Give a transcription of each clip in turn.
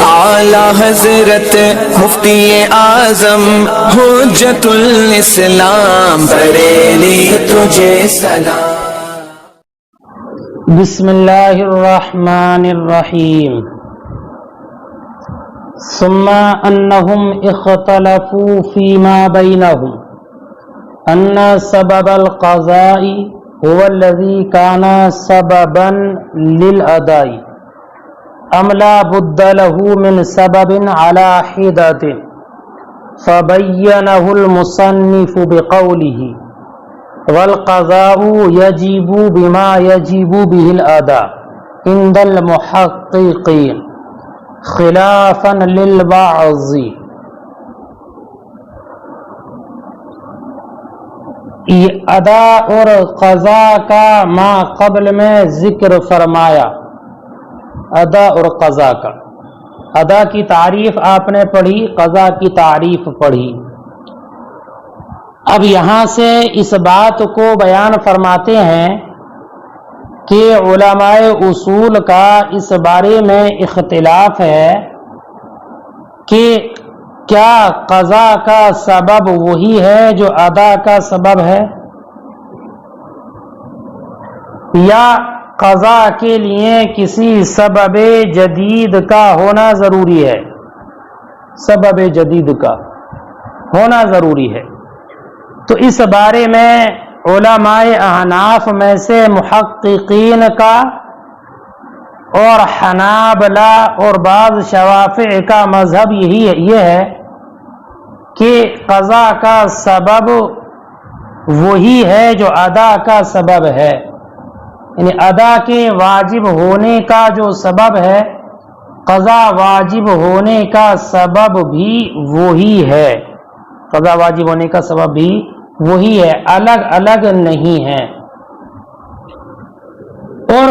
اعلی حضرت مفتی اعظم حجت الاسلام بریلی تجھے سلام۔ بسم اللہ الرحمن الرحیم۔ ثم انہم اختلفوا فیما بینہم ان سبب القضاء هو الذي كان سببا للأداء ام لا بد له من سبب على حدة فبينه المصنف بقوله والقضاء يجب بما يجب به الأداء عند المحققين خلافا للبعض۔ ادا اور قضا کا ما قبل میں ذکر فرمایا، ادا اور قضا کا۔ ادا کی تعریف آپ نے پڑھی، قضا کی تعریف پڑھی۔ اب یہاں سے اس بات کو بیان فرماتے ہیں کہ علماء اصول کا اس بارے میں اختلاف ہے کہ کیا قضا کا سبب وہی ہے جو ادا کا سبب ہے، یا قضا کے لیے کسی سبب جدید کا ہونا ضروری ہے؟ سبب جدید کا ہونا ضروری ہے۔ تو اس بارے میں علماء احناف میں سے محققین کا اور حنابلہ اور بعض شوافع کا مذہب یہ ہے کہ قضا کا سبب وہی ہے جو ادا کا سبب ہے، یعنی ادا کے واجب ہونے کا جو سبب ہے، قضا واجب ہونے کا سبب بھی وہی ہے، قضا واجب ہونے کا سبب بھی وہی ہے، الگ الگ نہیں ہے۔ اور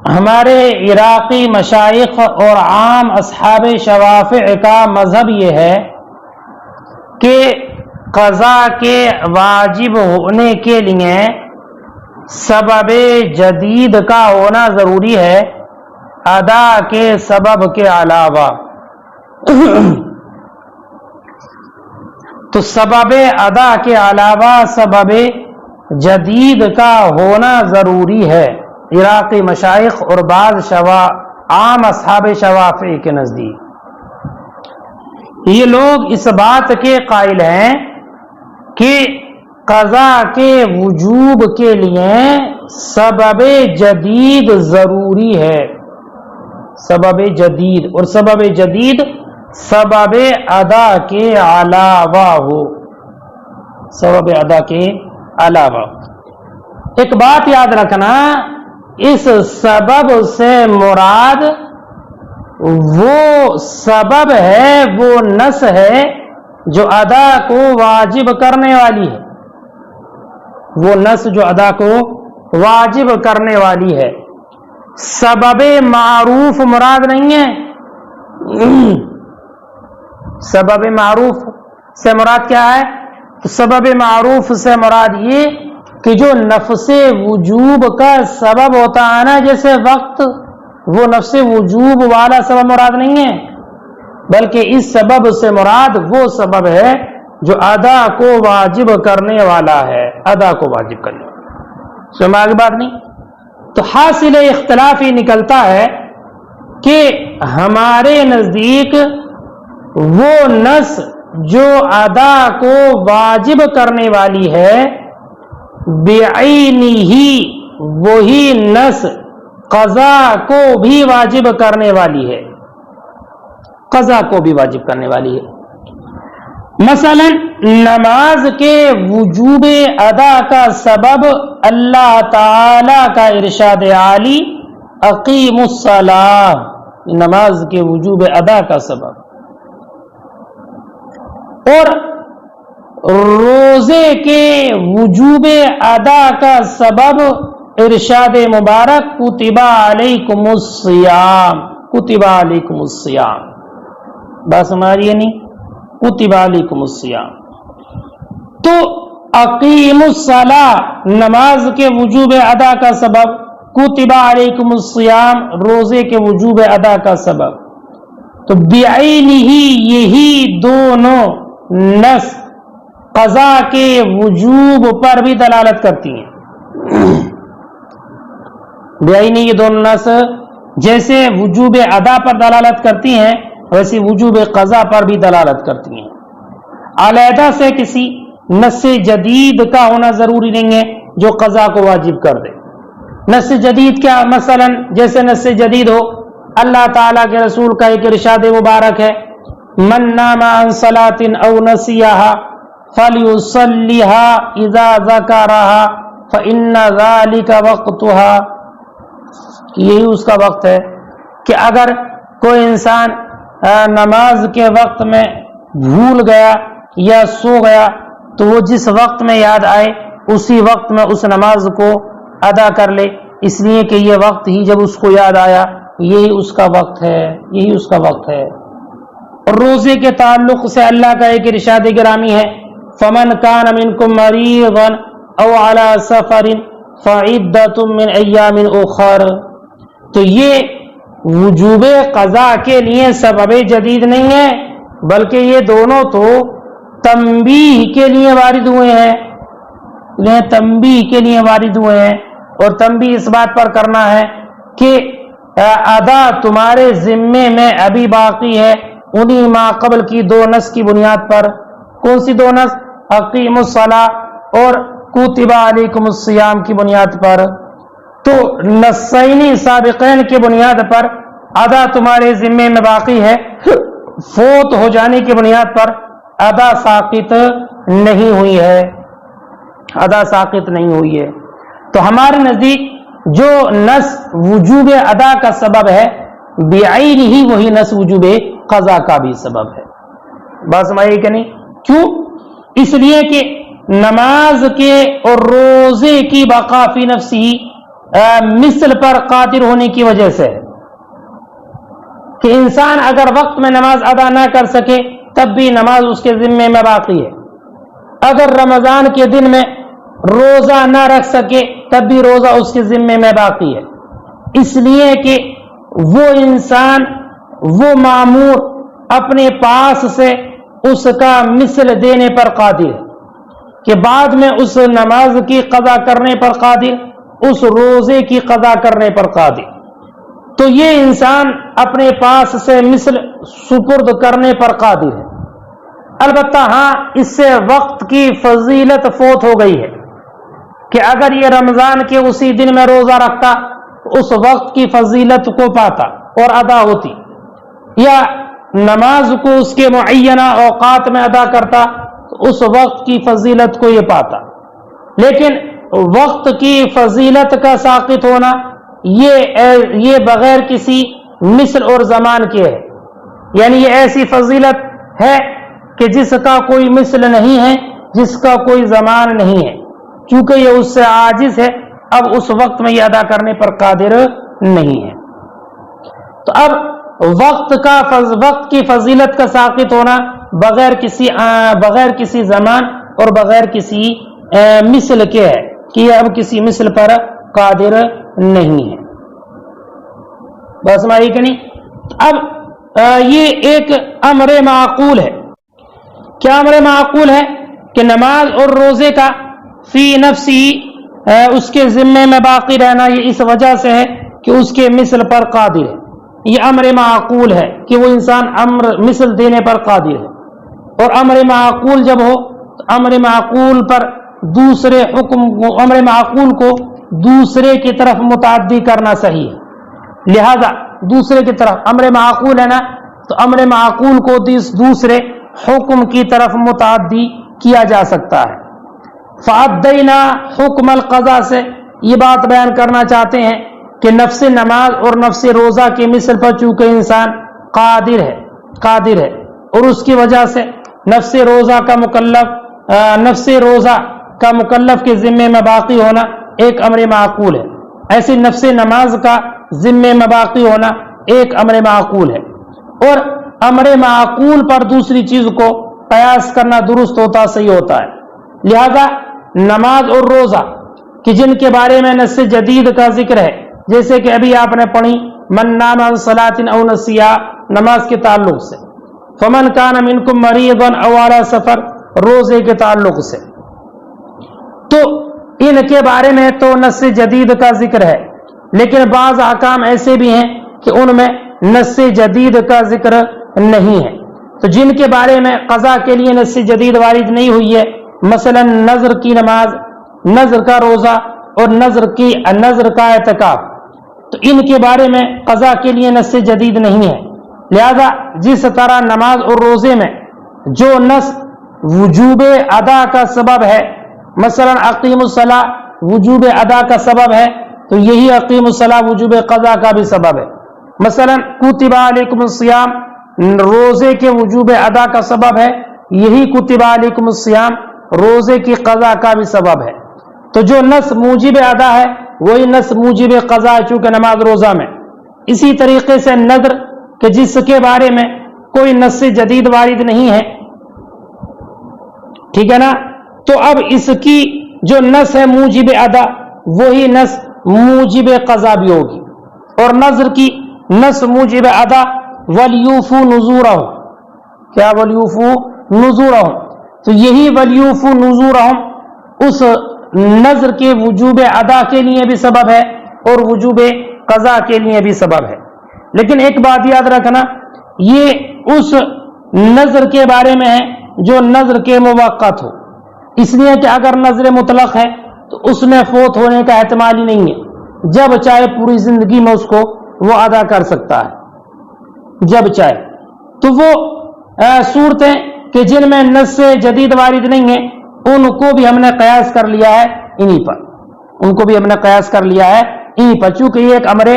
ہمارے عراقی مشائخ اور عام اصحاب شوافع کا مذہب یہ ہے کہ قضا کے واجب ہونے کے لیے سبب جدید کا ہونا ضروری ہے ادا کے سبب کے علاوہ۔ تو سبب ادا کے علاوہ سبب جدید کا ہونا ضروری ہے عراقی مشائخ اور بعض عام اصحاب شوافع کے نزدیک۔ یہ لوگ اس بات کے قائل ہیں کہ قضا کے وجوب کے لیے سبب جدید ضروری ہے، سبب جدید، اور سبب جدید سبب ادا کے علاوہ ہو، سبب ادا کے علاوہ۔ ایک بات یاد رکھنا، اس سبب سے مراد وہ سبب ہے، وہ نص ہے جو ادا کو واجب کرنے والی ہے، وہ نص جو ادا کو واجب کرنے والی ہے۔ سبب معروف مراد نہیں ہے۔ سبب معروف سے مراد کیا ہے؟ سبب معروف سے مراد یہ کہ جو نفس وجوب کا سبب ہوتا ہے نا، جیسے وقت، وہ نفس وجوب والا سبب مراد نہیں ہے، بلکہ اس سبب سے مراد وہ سبب ہے جو ادا کو واجب کرنے والا ہے، ادا کو واجب کرنے والا۔ سمجھ آگے بات نہیں؟ تو حاصل اختلاف یہ نکلتا ہے کہ ہمارے نزدیک وہ نص جو ادا کو واجب کرنے والی ہے بعینہ، وہی نص قضا کو بھی واجب کرنے والی ہے، قضا کو بھی واجب کرنے والی ہے۔ مثلا نماز کے وجوب ادا کا سبب اللہ تعالی کا ارشاد عالی اقیموا الصلاۃ، نماز کے وجوب ادا کا سبب، اور روزے کے وجوب ادا کا سبب ارشاد مبارک کتب علیکم الصیام، کتب علیکم الصیام، بات سمجھیے نہیں، کتب علیکم الصیام۔ تو اقیم الصلاۃ نماز کے وجوب ادا کا سبب، کتب علیکم الصیام روزے کے وجوب ادا کا سبب۔ تو بعینہ یہی دونوں نص قضا کے وجوب پر بھی دلالت کرتی ہیں۔ بعینہ یہ دونوں نص جیسے وجوب ادا پر دلالت کرتی ہیں ویسے وجوب قضا پر بھی دلالت کرتی ہیں۔ علیحدہ سے کسی نص جدید کا ہونا ضروری نہیں ہے جو قضا کو واجب کر دے۔ نص جدید کیا؟ مثلا جیسے نص جدید ہو اللہ تعالیٰ کے رسول کا ایک ارشاد مبارک ہے، من نام عن صلاۃ او نسیها فلیصلیها اذا ذکرها فان ذلک وقتها، یہی اس کا وقت ہے کہ اگر کوئی انسان نماز کے وقت میں بھول گیا یا سو گیا تو وہ جس وقت میں یاد آئے اسی وقت میں اس نماز کو ادا کر لے، اس لیے کہ یہ وقت ہی جب اس کو یاد آیا یہی اس کا وقت ہے، یہی اس کا وقت ہے۔ اور روزے کے تعلق سے اللہ کا ایک ارشاد گرامی ہے، فمن کان منکم مریضا او علی سفر فعدۃ من ایام اخر، تو یہ وجوب قضا کے لیے سبب جدید نہیں ہے بلکہ یہ دونوں تو تنبیہ کے لیے وارد ہوئے ہیں، تنبیہ کے لیے وارد ہوئے ہیں۔ اور تنبیہ اس بات پر کرنا ہے کہ ادا تمہارے ذمے میں ابھی باقی ہے انہی ما قبل کی دو نص کی بنیاد پر۔ کون سی دو نص؟ اقیموا الصلاۃ اور کتب علیکم الصیام کی بنیاد پر۔ تو نصین سابقین کی بنیاد پر ادا تمہارے ذمے میں باقی ہے، فوت ہو جانے کی بنیاد پر ادا ساقط نہیں ہوئی ہے، ادا ساقط نہیں ہوئی ہے۔ تو ہمارے نزدیک جو نص وجوب ادا کا سبب ہے بعینہ ہی وہی نص وجوب قضا کا بھی سبب ہے۔ بات سمجھائیے کہ نہیں؟ کیوں؟ اس لیے کہ نماز کے اور روزے کی بقا فی نفسی مثل پر قادر ہونے کی وجہ سے ہے کہ انسان اگر وقت میں نماز ادا نہ کر سکے تب بھی نماز اس کے ذمے میں باقی ہے، اگر رمضان کے دن میں روزہ نہ رکھ سکے تب بھی روزہ اس کے ذمے میں باقی ہے، اس لیے کہ وہ انسان وہ مامور اپنے پاس سے اس کا مثل دینے پر قادر ہے کہ بعد میں اس نماز کی قضا کرنے پر قادر، اس روزے کی قضا کرنے پر قادر۔ تو یہ انسان اپنے پاس سے مثل سپرد کرنے پر قادر ہے۔ البتہ ہاں اس سے وقت کی فضیلت فوت ہو گئی ہے کہ اگر یہ رمضان کے اسی دن میں روزہ رکھتا اس وقت کی فضیلت کو پاتا اور ادا ہوتی، یا نماز کو اس کے معینہ اوقات میں ادا کرتا تو اس وقت کی فضیلت کو یہ پاتا۔ لیکن وقت کی فضیلت کا ساقط ہونا یہ بغیر کسی مثل اور زمان کے ہے، یعنی یہ ایسی فضیلت ہے کہ جس کا کوئی مثل نہیں ہے، جس کا کوئی زمان نہیں ہے، چونکہ یہ اس سے عاجز ہے اب اس وقت میں یہ ادا کرنے پر قادر نہیں ہے۔ تو اب وقت کی فضیلت کا ساقط ہونا بغیر کسی زمان اور بغیر کسی مثل کے ہے کہ یہ اب کسی مثل پر قادر نہیں ہے۔ بس ہماری کہ نہیں؟ اب یہ ایک امر معقول ہے۔ کیا امر معقول ہے؟ کہ نماز اور روزے کا فی نفسی اس کے ذمے میں باقی رہنا یہ اس وجہ سے ہے کہ اس کے مثل پر قادر ہے۔ یہ امر معقول ہے کہ وہ انسان مثل دینے پر قادر ہے، اور امر معقول جب ہو تو امر معقول پر دوسرے حکم کو، امر معقول کو دوسرے کی طرف متعدی کرنا صحیح ہے۔ لہذا دوسرے کی طرف امر معقول ہے نا، تو امر معقول کو دوسرے حکم کی طرف متعدی کیا جا سکتا ہے۔ فَأَدَّيْنَا حکم القضاء سے یہ بات بیان کرنا چاہتے ہیں کہ نفس نماز اور نفس روزہ کے مثل پر چونکہ انسان قادر ہے اور اس کی وجہ سے نفس روزہ کا مکلف کے ذمے میں باقی ہونا ایک امر معقول ہے، ایسی نفس نماز کا ذمے میں باقی ہونا ایک امر معقول ہے۔ اور امر معقول پر دوسری چیز کو قیاس کرنا درست ہوتا، صحیح ہوتا ہے۔ لہذا نماز اور روزہ کہ جن کے بارے میں نص جدید کا ذکر ہے، جیسے کہ ابھی آپ نے پڑھی من نام عن صلاۃ او نسیہا نماز کے تعلق سے، فمن کان منکم مریضا او علی سفر روزے کے تعلق سے، تو ان کے بارے میں تو نص جدید کا ذکر ہے، لیکن بعض احکام ایسے بھی ہیں کہ ان میں نص جدید کا ذکر نہیں ہے، تو جن کے بارے میں قضا کے لیے نص جدید وارد نہیں ہوئی ہے، مثلا نذر کی نماز، نذر کا روزہ اور نذر کا اعتکاف، تو ان کے بارے میں قضا کے لیے نص جدید نہیں ہے، لہذا جس طرح نماز اور روزے میں جو نص وجوب ادا کا سبب ہے، مثلا اقیم الصلاۃ وجوب ادا کا سبب ہے، تو یہی اقیم الصلاۃ وجوب قضا کا بھی سبب ہے، مثلا کتب علیکم الصیام روزے کے وجوب ادا کا سبب ہے، یہی کتب علیکم الصیام روزے کی قضا کا بھی سبب ہے، تو جو نص موجب ادا ہے وہی نص موجب قضا ہے چونکہ نماز روزہ میں۔ اسی طریقے سے نذر کہ جس کے بارے میں کوئی نص جدید وارد نہیں ہے، ٹھیک ہے نا، تو اب اس کی جو نص ہے موجب ادا وہی نص موجب قضا بھی ہوگی، اور نذر کی نص موجب ادا ولیوفو نذورہم، کیا ولیوفو نذورہم، تو یہی ولیوفو نذورہم اس نذر کے وجوب ادا کے لیے بھی سبب ہے اور وجوب قضا کے لیے بھی سبب ہے۔ لیکن ایک بات یاد رکھنا، یہ اس نذر کے بارے میں ہے جو نذر کے موقت ہو، اس لیے کہ اگر نذر مطلق ہے تو اس میں فوت ہونے کا احتمال ہی نہیں ہے، جب چاہے پوری زندگی میں اس کو وہ ادا کر سکتا ہے جب چاہے، تو وہ صورتیں کہ جن میں نص جدید وارد نہیں ہے ان کو بھی ہم نے قیاس کر لیا ہے انہی پر، ان کو بھی ہم نے قیاس کر لیا ہے انہی پر، چونکہ یہ ایک امر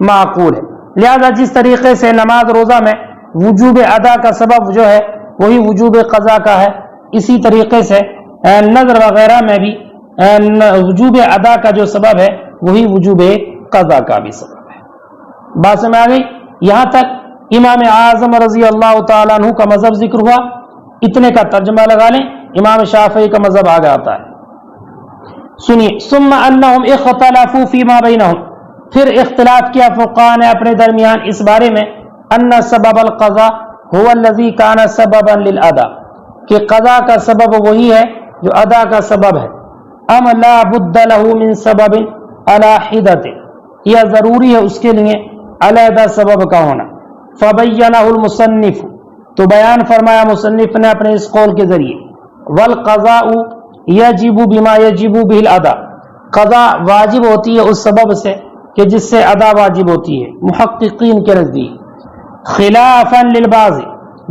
معقول ہے، لہذا جس طریقے سے نماز روزہ میں وجوب ادا کا سبب جو ہے وہی وجوب قضا کا ہے، اسی طریقے سے نذر وغیرہ میں بھی وجوب ادا کا جو سبب ہے وہی وجوب قضا کا بھی سبب ہے۔ بات سمجھ آ گئی؟ یہاں تک امام اعظم رضی اللہ تعالیٰ عنہ کا مذہب ذکر ہوا، اتنے کا ترجمہ لگا لیں، امام شافعی کا مذہب آگے آتا ہے، سنیے، ثم انہم اختلفوا فیما بینہم، پھر اختلاف کیا فقہاء نے اپنے درمیان اس بارے میں، ان سبب القضاء هو الذي كان سببا للاداء، کہ قضا کا سبب وہی ہے جو ادا کا سبب ہے، ام لا بد له من سبب علیحدہ، یا ضروری ہے اس کے لیے علیحدہ سبب کا ہونا، فبینہ المصنف، تو بیان فرمایا مصنف نے اپنے اس قول کے ذریعے، والقضاء یجب بما یجب به الاداء، قضا واجب ہوتی ہے اس سبب سے کہ جس سے ادا واجب ہوتی ہے محققین کے نزدیک، خلافا للبعض،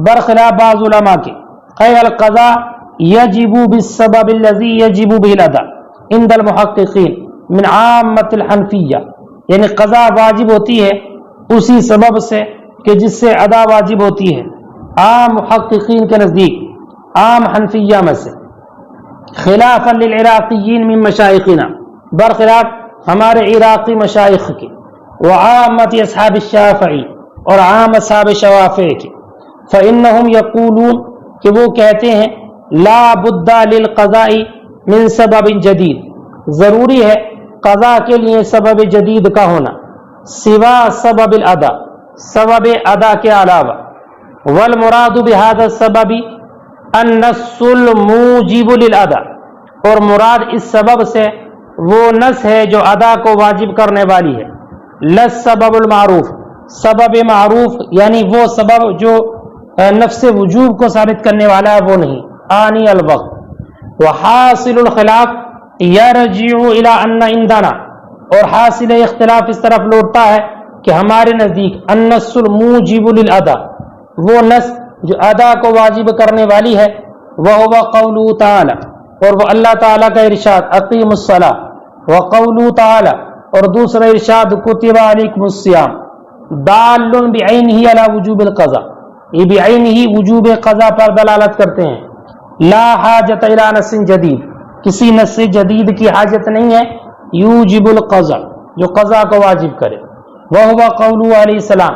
برخلاف بعض علماء کے، اے القضاء یجب بالسبب الذي یجب به الاداء عند المحققین من عامة الحنفیہ، یعنی قضا واجب ہوتی ہے اسی سبب سے کہ جس سے ادا واجب ہوتی ہے عام محققین کے نزدیک، عام حنفیہ میں سے، خلافا للعراقیین من مشائخنا، برخلاف ہمارے عراقی مشائخ کے، وعامت اصحاب الشافعی، اور عام اصحاب شوافع کے، فإنہم یقولون، کہ وہ کہتے ہیں، لا بد للقضاء من سبب جدید، ضروری ہے قضا کے لیے سبب جدید کا ہونا، سوا سبب الادا، سبب ادا کے علاوہ، والمراد بهذا السبب النص الموجب للادا، اور مراد اس سبب سے وہ نص ہے جو ادا کو واجب کرنے والی ہے، لس سبب المعروف، سبب معروف یعنی وہ سبب جو نفس وجوب کو ثابت کرنے والا ہے وہ نہیں، آنی الوقت، وحاصل الخلاف یرجع الى ان عندنا، اور حاصل اختلاف اس طرف لوٹتا ہے کہ ہمارے نزدیک النص الموجب للادا، وہ نص جو ادا کو واجب کرنے والی ہے، وہو قولہ تعالی، اور وہ اللہ تعالیٰ کا ارشاد اقیم الصلاۃ، وقولہ تعالی، اور دوسرا ارشاد کتب علیکم الصیام، دال بعینہ علی وجوب القضاء، یہ بعینہ وجوب قضا پر دلالت کرتے ہیں، لا حاجت الی نص جدید، کسی نص جدید کی حاجت نہیں ہے، یوجب القضاء، جو قضا کو واجب کرے، وہو قولہ علیہ السلام،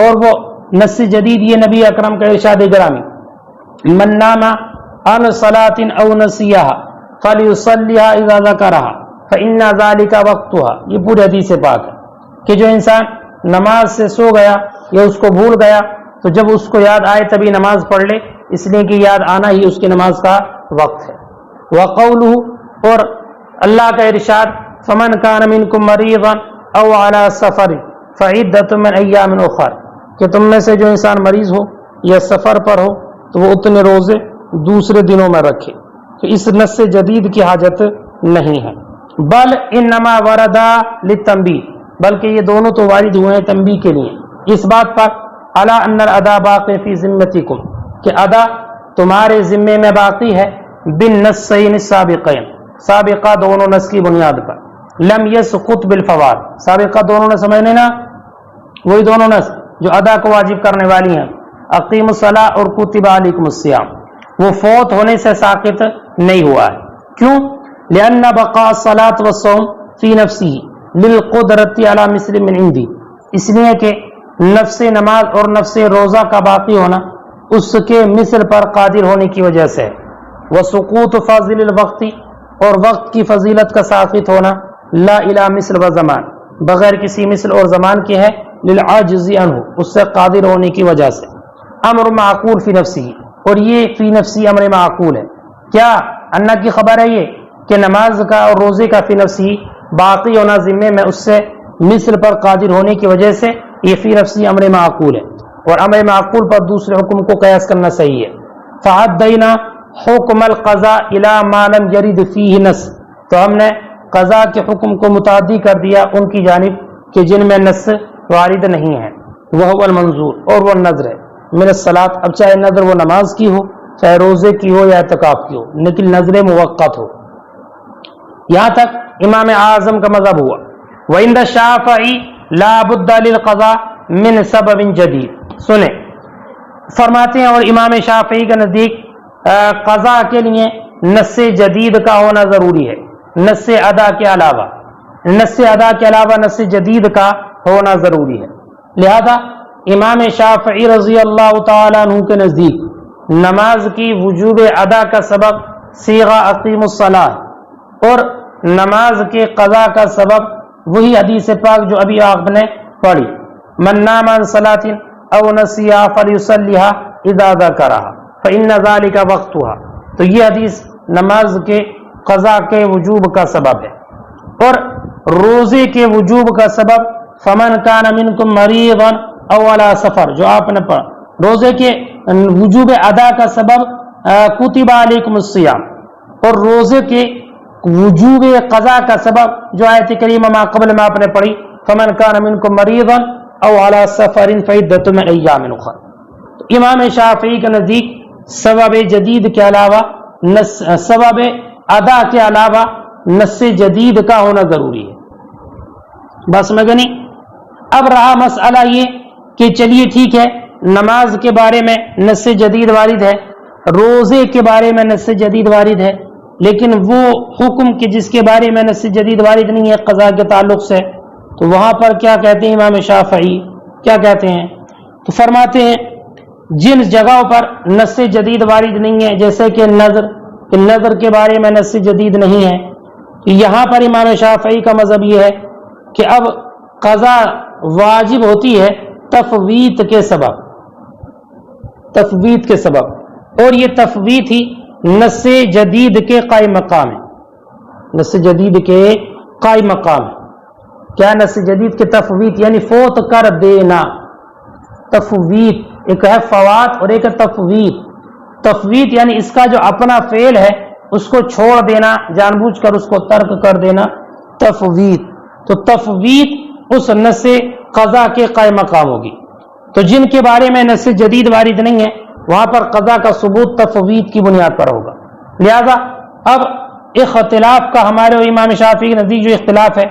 اور وہ نص جدید یہ نبی اکرم کا ارشاد گرامی، من نام عن صلاۃ او نسیها فلیصلیها اذا ذکرها فان ذلک وقتها، یہ پوری حدیث پاک ہے کہ جو انسان نماز سے سو گیا یا اس کو بھول گیا تو جب اس کو یاد آئے تبھی نماز پڑھ لے، اس لیے کہ یاد آنا ہی اس کی نماز کا وقت ہے۔ وقولہ، اور اللہ کا ارشاد، فمن کان منکم مریضا او علی سفر فعدۃ من ایام اخر، کہ تم میں سے جو انسان مریض ہو یا سفر پر ہو تو وہ اتنے روزے دوسرے دنوں میں رکھے، تو اس نص جدید کی حاجت نہیں ہے۔ بل انما وردا للتنبیہ، بلکہ یہ دونوں تو وارد ہوئے ہیں تنبیہ کے لیے، اس بات پر الا ان الادا باقی فی ذمتکم، کہ ادا تمہارے ذمے میں باقی ہے، بالنصین السابقین، سابقہ دونوں نص کی بنیاد پر، لم یسقط بالفوات، سابقہ دونوں نص سمجھنے نا، وہی دونوں نص جو ادا کو واجب کرنے والی ہیں، اقیم الصلاۃ اور کتب علیکم الصیام، وہ فوت ہونے سے ساقط نہیں ہوا ہے۔ کیوں؟ لأن بقاء الصلاۃ والصوم فی نفسہ للقدرۃ علی مثل من عندی، اس لیے کہ نفس نماز اور نفس روزہ کا باقی ہونا اس کے مثل پر قادر ہونے کی وجہ سے ہے۔ وسقوط فاضل الوقت، اور وقت کی فضیلت کا ساقط ہونا، لا الی مثل و زمان، بغیر کسی مثل اور زمان کے ہے، للعاجز عنہ، اس سے قادر ہونے کی وجہ سے۔ امر معقول فی نفسی، اور یہ فی نفسی امر معقول ہے، کیا انا کی خبر ہے یہ کہ نماز کا اور روزے کا فی نفسی باقی ہونا ذمے میں اس سے مثل پر قادر ہونے کی وجہ سے، یہ فی نفسی امر معقول ہے، اور امر معقول پر دوسرے حکم کو قیاس کرنا صحیح ہے۔ فعدینا حکم القضاء الی ما لم یرد فیہ نص، تو ہم نے قضاء کے حکم کو متعدی کر دیا ان کی جانب کہ جن میں نص وارد نہیں ہے، وہ المنظور، اور وہ نظر ہے، من الصلاۃ، اب چاہے نظر وہ نماز کی ہو، چاہے روزے کی ہو یا اعتکاف کی ہو، لیکن نظر موقت ہو۔ یہاں تک امام اعظم کا مذہب ہوا۔ وعند الشافعی لا بد للقضاء من سبب جدید، سنیں فرماتے ہیں، اور امام شافعی کے نزدیک قضاء کے لیے نص جدید کا ہونا ضروری ہے، نص ادا کے علاوہ، نص ادا کے علاوہ نص جدید کا ہونا ضروری ہے۔ لہذا امام شافعی رضی اللہ تعالیٰ عنہ کے نزدیک نماز کی وجوب ادا کا سبب صیغہ اقیم الصلاۃ، اور نماز کے قضاء کا سبب وہی حدیث پاک جو ابھی آپ نے پڑھی، من نام عن صلاۃ او نسیہا فلیصلیھا اذا ذکرھا فإن ذلک وقتھا، تو یہ حدیث نماز کے قضاء کے وجوب کا سبب ہے۔ اور روزے کے وجوب کا سبب فمن کان منکم مریضا او علی سفر، جو آپ نے پڑھا، روزے کے وجوب ادا کا سبب کتب علیکم الصیام، اور روزے کے وجوب قضاء کا سبب جو آیت کریمہ ما قبل میں آپ نے پڑھی، فمن کان منکم مریضا او علی سفر فعدۃ من ایام اخر۔ امام شافعی کے نزدیک سبب جدید کے علاوہ سبب ادا کے علاوہ نص جدید کا ہونا ضروری ہے۔ بس میں گنی اب رہا مسئلہ یہ کہ چلیے ٹھیک ہے، نماز کے بارے میں نص جدید وارد ہے، روزے کے بارے میں نص جدید وارد ہے، لیکن وہ حکم کہ جس کے بارے میں نص جدید وارد نہیں ہے قضاء کے تعلق سے، تو وہاں پر کیا کہتے ہیں امام شافعی، کیا کہتے ہیں؟ تو فرماتے ہیں جن جگہوں پر نص جدید وارد نہیں ہے، جیسے کہ نظر کے بارے میں نص جدید نہیں ہے، یہاں پر امام شافعی کا مذہب یہ ہے کہ اب قضاء واجب ہوتی ہے تفویت کے سبب، اور یہ تفویت ہی نص جدید کے قائم مقام ہے، نص جدید کے قائم مقام ہے۔ کیا نص جدید کے تفویت یعنی فوت کر دینا، تفویت ایک ہے فوات اور ایک ہے تفویت۔ تفویت یعنی اس کا جو اپنا فعل ہے اس کو چھوڑ دینا، جان بوجھ کر اس کو ترک کر دینا، تفویت۔ تو تفویت اس نص قضاء کے قائم مقام ہوگی۔ تو جن کے بارے میں نص جدید وارد نہیں ہے وہاں پر قضاء کا ثبوت تفویت کی بنیاد پر ہوگا۔ لہذا اب اختلاف کا ہمارے امام شافعی کے نزدیک جو اختلاف ہے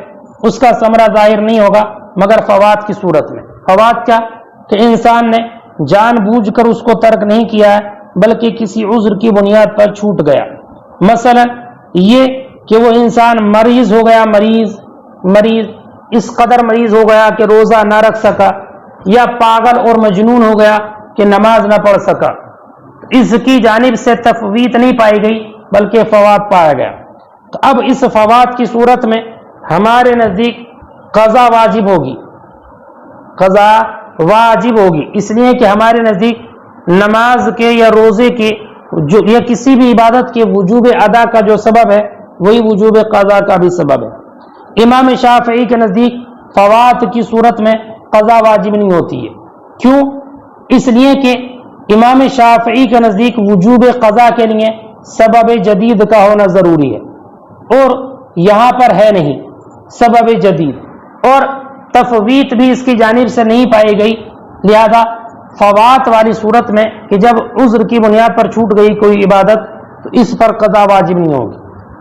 اس کا ثمرہ ظاہر نہیں ہوگا مگر فوات کی صورت میں۔ فوات کیا؟ کہ انسان نے جان بوجھ کر اس کو ترک نہیں کیا ہے بلکہ کسی عذر کی بنیاد پر چھوٹ گیا، مثلا یہ کہ وہ انسان مریض ہو گیا، مریض اس قدر مریض ہو گیا کہ روزہ نہ رکھ سکا، یا پاگل اور مجنون ہو گیا کہ نماز نہ پڑھ سکا، اس کی جانب سے تفویت نہیں پائی گئی بلکہ فوات پایا گیا۔ تو اب اس فوات کی صورت میں ہمارے نزدیک قضا واجب ہوگی، قضا واجب ہوگی، اس لیے کہ ہمارے نزدیک نماز کے یا روزے کے یا کسی بھی عبادت کے وجوب ادا کا جو سبب ہے وہی وجوب قضا کا بھی سبب ہے۔ امام شافعی کے نزدیک فوات کی صورت میں قضا واجب نہیں ہوتی ہے۔ کیوں؟ اس لیے کہ امام شافعی کے نزدیک وجوب قضا کے لیے سبب جدید کا ہونا ضروری ہے، اور یہاں پر ہے نہیں سبب جدید، اور تفویت بھی اس کی جانب سے نہیں پائی گئی، لہذا فوات والی صورت میں کہ جب عذر کی بنیاد پر چھوٹ گئی کوئی عبادت تو اس پر قضا واجب نہیں ہوگی،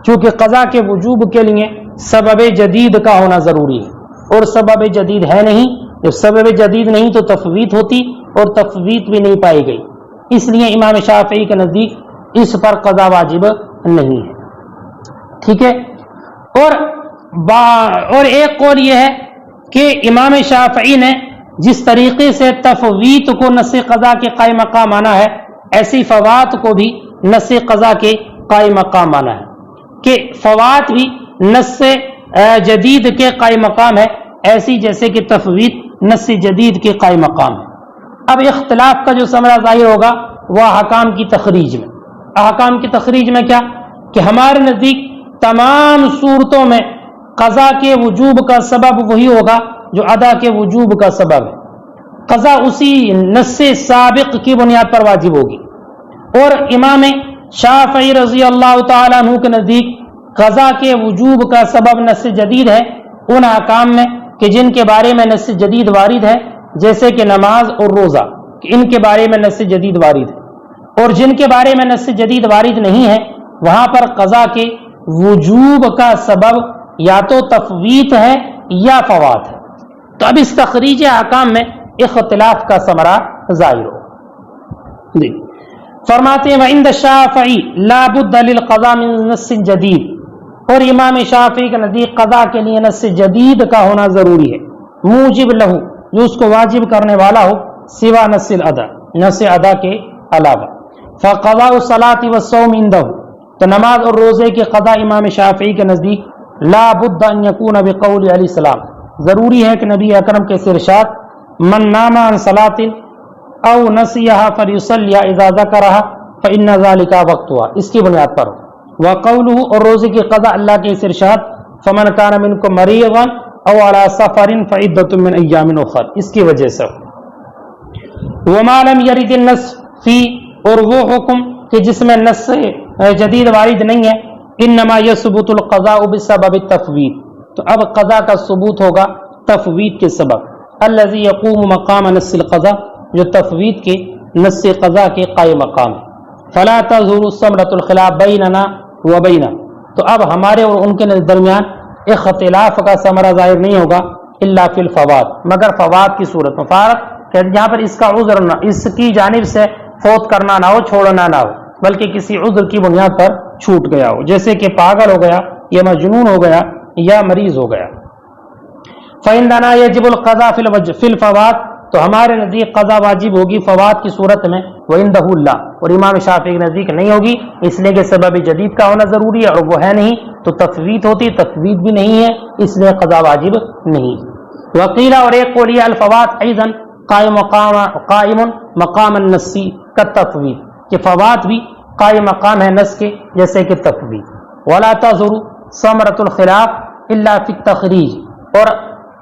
چونکہ قضا کے وجوب کے لیے سبب جدید کا ہونا ضروری ہے، اور سبب جدید ہے نہیں۔ جب سبب جدید نہیں تو تفویت ہوتی، اور تفویت بھی نہیں پائی گئی، اس لیے امام شافعی کے نزدیک اس پر قضا واجب نہیں ہے۔ ٹھیک ہے، اور ایک قول یہ ہے کہ امام شافعی نے جس طریقے سے تفویت کو نص قضا کے قائم مقام مانا ہے، ایسی فوات کو بھی نص قضا کے قائم مقام مانا ہے، کہ فوات بھی نص جدید کے قائم مقام ہے، ایسی جیسے کہ تفویت نص جدید کے قائم مقام ہے۔ اب اختلاف کا جو ثمرہ ظاہر ہوگا وہ احکام کی تخریج میں۔ احکام کی تخریج میں کیا کہ ہمارے نزدیک تمام صورتوں میں قضا کے وجوب کا سبب وہی ہوگا جو ادا کے وجوب کا سبب ہے، قضا اسی نص سابق کی بنیاد پر واجب ہوگی۔ اور امام شافعی رضی اللہ تعالیٰ عنہ کے نزدیک قضا کے وجوب کا سبب نص جدید ہے ان احکام میں کہ جن کے بارے میں نص جدید وارد ہے، جیسے کہ نماز اور روزہ، کہ ان کے بارے میں نص جدید وارد ہے، اور جن کے بارے میں نص جدید وارد نہیں ہے وہاں پر قضا کے وجوب کا سبب یا تو تفویت ہے یا فوات ہے۔ تو اب اس تخریج احکام میں اختلاف کا ثمرہ ظاہر ہو۔ فرماتے ہیں وعند الشافعی لا بد للقضاء من نص جدید، اور امام شافعی کے نزدیک قضا کے لیے نص جدید کا ہونا ضروری ہے، موجب لہو جو اس کو واجب کرنے والا ہو، سوا نص الادا نص ادا کے علاوہ۔ فقضاء الصلاة والصوم عنده، تو نماز اور روزے کی قضا امام شافعی کے نزدیک لا بد ان یکون بقول علیہ السلام، ضروری ہے کہ نبی اکرم کے ارشاد من نام عن صلاة او نسیها فلیصلی اذا ذکرها فإن ذلك وقتها، اس کی بنیاد پر وقوله، اور روزے کی قضا اللہ کے ارشاد فمن کان منکم مریضا او علی سفر فعدۃ من ایام اخر، اس کی وجہ سے وما لم يرد النص فی، اور وہ حکم کہ جس میں نص جدید وارد نہیں ہے، انما یثبت القضاء بسبب التفویت، تو اب قضا کا ثبوت ہوگا تفویت کے سبب، الذي يقوم مقام نص القضاء، جو تفویت کے نص قضا کے قائم مقام ہے۔ فلا تظهر ثمرۃ الخلاف بیننا وبین، تو اب ہمارے اور ان کے درمیان اختلاف کا ثمرہ ظاہر نہیں ہوگا الا فی الفوات، مگر فوات کی صورت میں، فارق کہ جہاں پر اس کا عذر نہ، اس کی جانب سے فوت کرنا نہ ہو، چھوڑنا نہ ہو، بلکہ کسی عذر کی بنیاد پر چھوٹ گیا ہو، جیسے کہ پاگل ہو گیا یا مجنون ہو گیا یا مریض ہو گیا۔ فَإِنَّنَا يَجِبُ الْقَضَاءُ فِي الْفَوَاتِ، تو ہمارے نزدیک قضا واجب ہوگی فوات کی صورت میں، وَعِندَهُ لَا، اور امام شافعی کے نزدیک نہیں ہوگی، اس لیے کہ سبب جدید کا ہونا ضروری ہے، اور وہ ہے نہیں تو تفویت ہوتی، تفویت بھی نہیں ہے، اس لیے قضا واجب نہیں۔ وقیل، اور ایک قولی الفوات ایضا قائم مقام النص کالتفویت، کہ فوات بھی قائم مقام ہے نص کے جیسے کہ تفویت۔ ولا تظہر ثمرۃ الخلاف الا فی التخریج، اور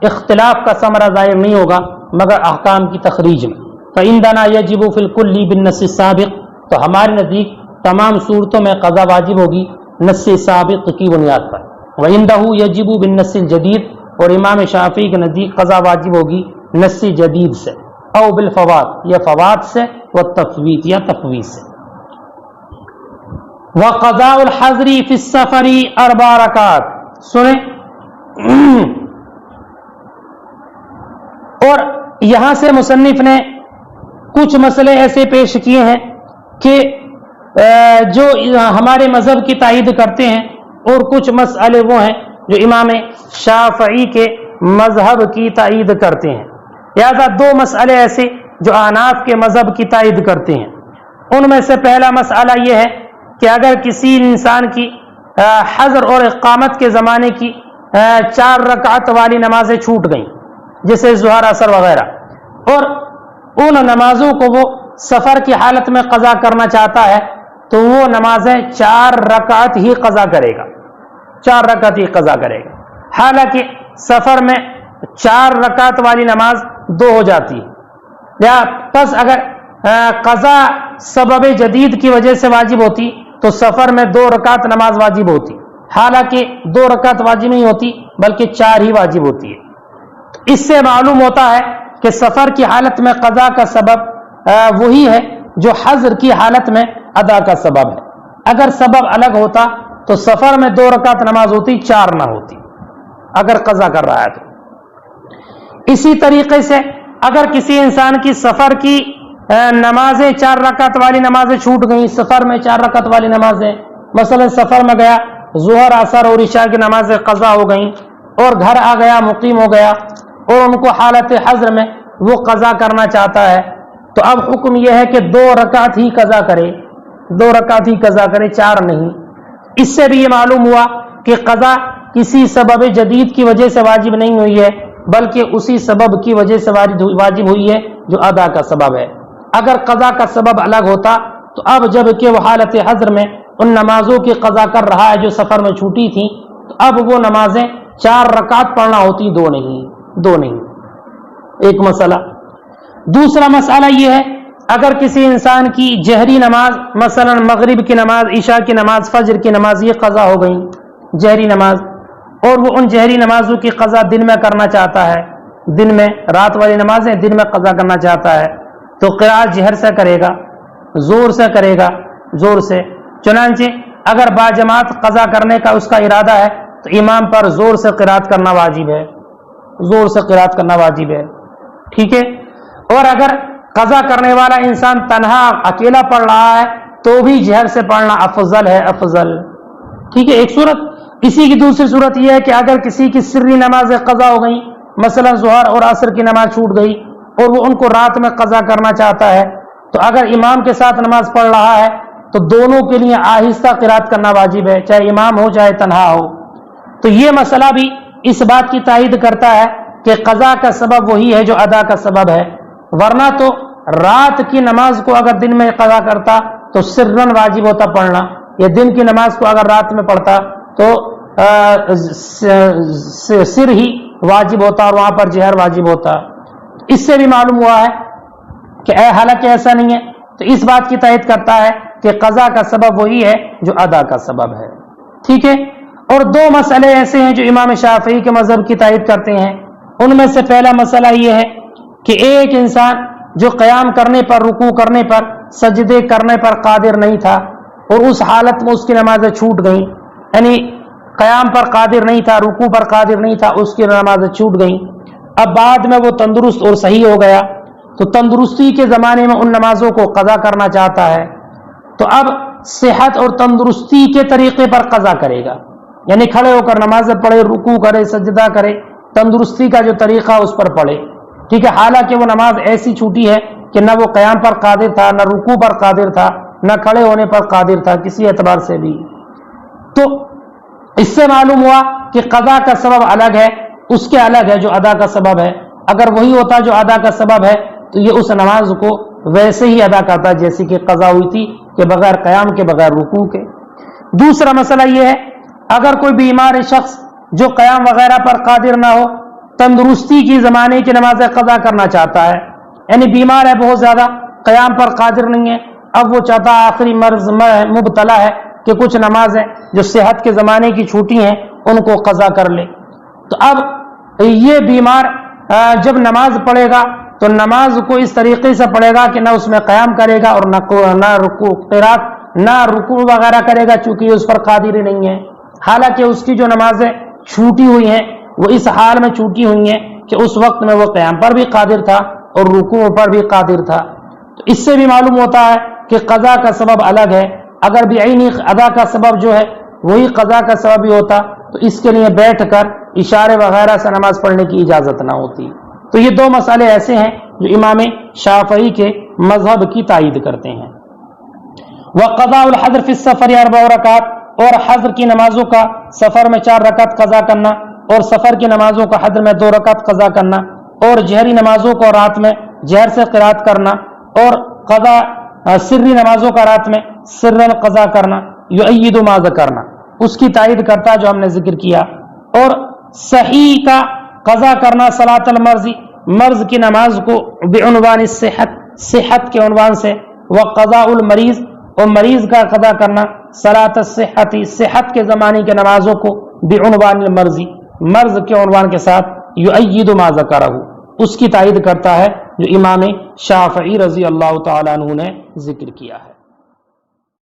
اختلاف کا ثمرہ ظاہر نہیں ہوگا مگر احکام کی تخریج میں۔ فعندنا یجب فی الکل بالنص السابق، تو ہمارے نزدیک تمام صورتوں میں قضا واجب ہوگی نص سابق کی بنیاد پر۔ وعندہ یجب بالنص الجدید، اور امام شافعی کے نزدیک قضا واجب ہوگی نص جدید سے، او بالفوات، یا فوات سے، والتفویت، یا تفویت سے۔ وقضاء الحضر فی السفر 4 رکعات، سنیں اور یہاں سے مصنف نے کچھ مسئلے ایسے پیش کیے ہیں کہ جو ہمارے مذہب کی تائید کرتے ہیں، اور کچھ مسئلے وہ ہیں جو امام شافعی کے مذہب کی تائید کرتے ہیں۔ لہذا 2 مسئلے ایسے جو احناف کے مذہب کی تائید کرتے ہیں، ان میں سے پہلا مسئلہ یہ ہے کہ اگر کسی انسان کی حضر اور اقامت کے زمانے کی 4 رکعت والی نمازیں چھوٹ گئیں، جیسے ظہر، عصر وغیرہ، اور ان نمازوں کو وہ سفر کی حالت میں قضا کرنا چاہتا ہے تو وہ نمازیں 4 رکعت ہی قضا کرے گا، 4 رکعت ہی قضا کرے گا، حالانکہ سفر میں 4 رکعت والی نماز 2 ہو جاتی ہے۔ یا پس اگر قضا سبب جدید کی وجہ سے واجب ہوتی تو سفر میں 2 رکعت نماز واجب ہوتی، حالانکہ 2 رکعت واجب نہیں ہوتی بلکہ 4 ہی واجب ہوتی ہے۔ اس سے معلوم ہوتا ہے کہ سفر کی حالت میں قضا کا سبب وہی ہے جو حضر کی حالت میں ادا کا سبب ہے۔ اگر سبب الگ ہوتا تو سفر میں 2 رکعت نماز ہوتی، 4 نہ ہوتی اگر قضا کر رہا ہے تو۔ اسی طریقے سے اگر کسی انسان کی سفر کی نمازیں 4 رکعت والی نمازیں چھوٹ گئیں، سفر میں 4 رکعت والی نمازیں، مثلا سفر میں گیا، ظہر عصر اور عشاء کی نمازیں قضا ہو گئیں اور گھر آ گیا، مقیم ہو گیا اور ان کو حالت حضر میں وہ قضا کرنا چاہتا ہے تو اب حکم یہ ہے کہ 2 رکعت ہی قضا کرے، 2 رکعت ہی قضا کرے، 4 نہیں۔ اس سے بھی یہ معلوم ہوا کہ قضا کسی سبب جدید کی وجہ سے واجب نہیں ہوئی ہے بلکہ اسی سبب کی وجہ سے واجب ہوئی ہے جو ادا کا سبب ہے۔ اگر قضا کا سبب الگ ہوتا تو اب جب کہ وہ حالت حضر میں ان نمازوں کی قضا کر رہا ہے جو سفر میں چھوٹی تھیں تو اب وہ نمازیں 4 رکعت پڑھنا ہوتی، 2 نہیں۔ ایک مسئلہ۔ دوسرا مسئلہ یہ ہے اگر کسی انسان کی جہری نماز، مثلا مغرب کی نماز، عشاء کی نماز، فجر کی نماز یہ قضا ہو گئی جہری نماز، اور وہ ان جہری نمازوں کی قضا دن میں کرنا چاہتا ہے، دن میں رات والی نمازیں دن میں قضا کرنا چاہتا ہے تو قرات جہر سے کرے گا، زور سے کرے گا، زور سے۔ چنانچہ اگر باجماعت قضا کرنے کا اس کا ارادہ ہے تو امام پر زور سے قرات کرنا واجب ہے، زور سے قرات کرنا واجب ہے، ٹھیک ہے۔ اور اگر قضا کرنے والا انسان تنہا اکیلا پڑھ رہا ہے تو بھی جہر سے پڑھنا افضل ہے، افضل، ٹھیک ہے، ایک صورت۔ اسی کی دوسری صورت یہ ہے کہ اگر کسی کی سری نمازیں قضا ہو گئی، مثلا ظہر اور عصر کی نماز چھوٹ گئی اور وہ ان کو رات میں قضا کرنا چاہتا ہے تو اگر امام کے ساتھ نماز پڑھ رہا ہے تو دونوں کے لیے آہستہ قرات کرنا واجب ہے، چاہے امام ہو چاہے تنہا ہو۔ تو یہ مسئلہ بھی اس بات کی تائید کرتا ہے کہ قضا کا سبب وہی ہے جو ادا کا سبب ہے، ورنہ تو رات کی نماز کو اگر دن میں قضا کرتا تو سرن واجب ہوتا پڑھنا، یا دن کی نماز کو اگر رات میں پڑھتا تو سر ہی واجب ہوتا اور وہاں پر جہر واجب ہوتا۔ اس سے بھی معلوم ہوا ہے کہ حالانکہ ایسا نہیں ہے تو اس بات کی تائید کرتا ہے کہ قضا کا سبب وہی ہے جو ادا کا سبب ہے، ٹھیک ہے۔ اور 2 مسئلے ایسے ہیں جو امام شافعی کے مذہب کی تائید کرتے ہیں۔ ان میں سے پہلا مسئلہ یہ ہے کہ ایک انسان جو قیام کرنے پر، رکوع کرنے پر، سجدے کرنے پر قادر نہیں تھا اور اس حالت میں اس کی نمازیں چھوٹ گئیں، یعنی قیام پر قادر نہیں تھا، رکوع پر قادر نہیں تھا، اس کی نمازیں چھوٹ گئیں، اب بعد میں وہ تندرست اور صحیح ہو گیا تو تندرستی کے زمانے میں ان نمازوں کو قضا کرنا چاہتا ہے تو اب صحت اور تندرستی کے طریقے پر قضا کرے گا، یعنی کھڑے ہو کر نمازیں پڑھے، رکوع کرے، سجدہ کرے، تندرستی کا جو طریقہ اس پر پڑھے، ٹھیک ہے۔ حالانکہ وہ نماز ایسی چھوٹی ہے کہ نہ وہ قیام پر قادر تھا، نہ رکوع پر قادر تھا، نہ کھڑے ہونے پر قادر تھا کسی اعتبار سے بھی۔ تو اس سے معلوم ہوا کہ قضا کا سبب الگ ہے، اس کے الگ ہے جو ادا کا سبب ہے۔ اگر وہی ہوتا جو ادا کا سبب ہے تو یہ اس نماز کو ویسے ہی ادا کرتا جیسی کہ قضا ہوئی تھی، کہ بغیر قیام کے، بغیر رکوع کے۔ دوسرا مسئلہ یہ ہے اگر کوئی بیمار شخص جو قیام وغیرہ پر قادر نہ ہو، تندرستی کی زمانے کی نمازیں قضا کرنا چاہتا ہے، یعنی بیمار ہے بہت زیادہ، قیام پر قادر نہیں ہے، اب وہ چاہتا ہے آخری مرض مبتلا ہے کہ کچھ نمازیں جو صحت کے زمانے کی چھوٹی ہیں ان کو قضا کر لے، تو اب یہ بیمار جب نماز پڑھے گا تو نماز کو اس طریقے سے پڑھے گا کہ نہ اس میں قیام کرے گا اور نہ رکوع قرات، نہ رکوع وغیرہ کرے گا چونکہ اس پر قادر ہی نہیں ہے، حالانکہ اس کی جو نمازیں چھوٹی ہوئی ہیں وہ اس حال میں چھوٹی ہوئی ہیں کہ اس وقت میں وہ قیام پر بھی قادر تھا اور رکوع پر بھی قادر تھا۔ تو اس سے بھی معلوم ہوتا ہے کہ قضا کا سبب الگ ہے، اگر بعینی ادا کا سبب جو ہے وہی قضا کا سبب بھی ہوتا تو اس کے لیے بیٹھ کر اشارے وغیرہ سے نماز پڑھنے کی اجازت نہ ہوتی۔ تو یہ 2 مسئلے ایسے ہیں جو امام شافعی کے مذہب کی تائید کرتے ہیں۔ وقضاء الحضر فی السفر 4 رکعات، اور حضر کی نمازوں کا سفر میں 4 رکعت قضا کرنا، اور سفر کی نمازوں کا حضر میں 2 رکعت قضا کرنا، اور جہری نمازوں کو رات میں جہر سے قرات کرنا، اور قضا سری نمازوں کا رات میں سرن قضا کرنا، یؤید ما ذکرنا، اس کی تائید کرتا ہے جو ہم نے ذکر کیا، اور صحیح کا قضا کرنا صلاۃ المرض، مرض کی نماز کو بعنوان الصحت، صحت کے عنوان سے، وقضاء المریض، اور مریض کا قضا کرنا صلاۃ الصحت، صحت کے زمانے کے نمازوں کو بعنوان المرض، مرض کے عنوان کے ساتھ، یؤید ما ذکرہ، اس کی تائید کرتا ہے جو امام شافعی رضی اللہ تعالیٰ عنہ نے ذکر کیا ہے۔